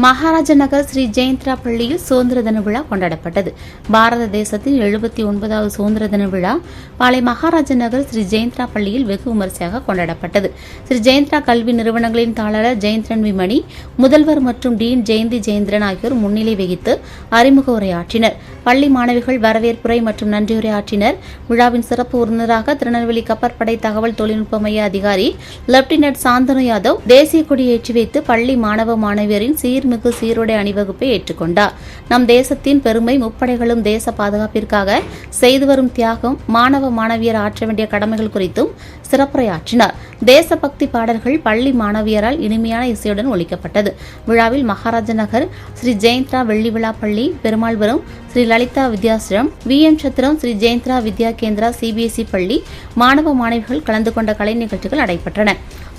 மகாராஜ நகர் ஸ்ரீ ஜெயந்திரா பள்ளியில் சுதந்திர தின விழா கொண்டாடப்பட்டது. பாரத தேசத்தின் 79வது சுதந்திர தின விழா பாளை மகாராஜ நகர் ஸ்ரீ ஜெயந்திரா பள்ளியில் வெகு விமரிசையாக கொண்டாடப்பட்டது. ஸ்ரீ ஜெயந்திரா கல்வி நிறுவனங்களின் தாளர் ஜெயந்திரன் விமணி, முதல்வர் மற்றும் டீன் ஜெயந்தி ஜெயந்திரன் ஆகியோர் முன்னிலை வகித்து அறிமுக உரையாற்றினர். பள்ளி மாணவிகள் வரவேற்புரை மற்றும் நன்றியுரையாற்றினர். விழாவின் சிறப்பு விருந்தினராக திருநெல்வேலி கப்பற்படை தகவல் தொழில்நுட்ப மைய அதிகாரி லெப்டினன்ட் சாந்தனு யாதவ் தேசிய கொடி ஏற்றி வைத்து பள்ளி மாணவ மாணவியரின் சீர்மிகு சீருடை அணிவகுப்பை ஏற்றுக்கொண்டார். நம் தேசத்தின் பெருமை, முப்படைகளும் தேச பாதுகாப்பிற்காக செய்து வரும் தியாகம், மாணவ மாணவியர் ஆற்ற வேண்டிய கடமைகள் குறித்தும் சிறப்புரையாற்றினார். தேசபக்தி பாடல்கள் பள்ளி மாணவியரால் இனிமையான இசையுடன் ஒலிக்கப்பட்டது. விழாவில் மகாராஜ நகர் ஸ்ரீ ஜெயந்திரா வெள்ளி விழா பள்ளி, பெருமாள்புரம் ஸ்ரீ லலிதா வித்யாசிரம், விஎம் சத்திரம் ஸ்ரீ ஜெயந்திரா வித்யா கேந்திரா சிபிஎஸ்இ பள்ளி மாணவ மாணவிகள் கலந்து கொண்ட கலை நிகழ்ச்சிகள் நடைபெற்றன.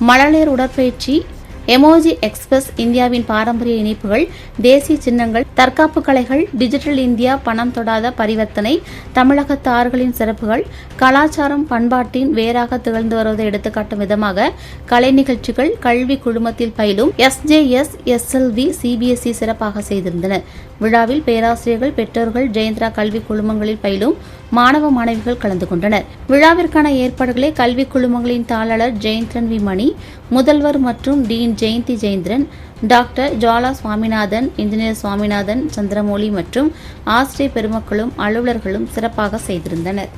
மழலையர் உடற்பயிற்சி, எமோஜி எக்ஸ்பிரஸ், இந்தியாவின் பாரம்பரிய இணைப்புகள், தேசிய சின்னங்கள், தற்காப்பு கலைகள், டிஜிட்டல் இந்தியா, பணம் தொடாத பரிவர்த்தனை, தமிழகத்து ஆறுகளின் சிறப்புகள், கலாச்சாரம் பண்பாட்டின் வேறாக திகழ்ந்து வருவதை எடுத்துக்காட்டும் விதமாக கலை நிகழ்ச்சிகள், கல்வி குழுமத்தில் பயிலும் எஸ்ஜேஎஸ், எஸ்எல்வி, சிபிஎஸ்இ சிறப்பாக செய்திருந்தனர். விழாவில் பேராசிரியர்கள், பெற்றோர்கள், ஜெயந்திரா கல்வி குழுமங்களில் பயிலும் மாணவ மாணவிகள் கலந்து கொண்டனர். விழாவிற்கான ஏற்பாடுகளை கல்வி குழுமங்களின் தாளர் ஜெயந்திரன் விமணி, முதல்வர் மற்றும் டீன் ஜெயந்தி ஜெயந்திரன், டாக்டர் ஜாலா சுவாமிநாதன், இன்ஜினியர் சுவாமிநாதன், சந்திரமௌலி மற்றும் ஆசிரியர் பெருமக்களும் அலுவலர்களும் சிறப்பாக செய்திருந்தனர்.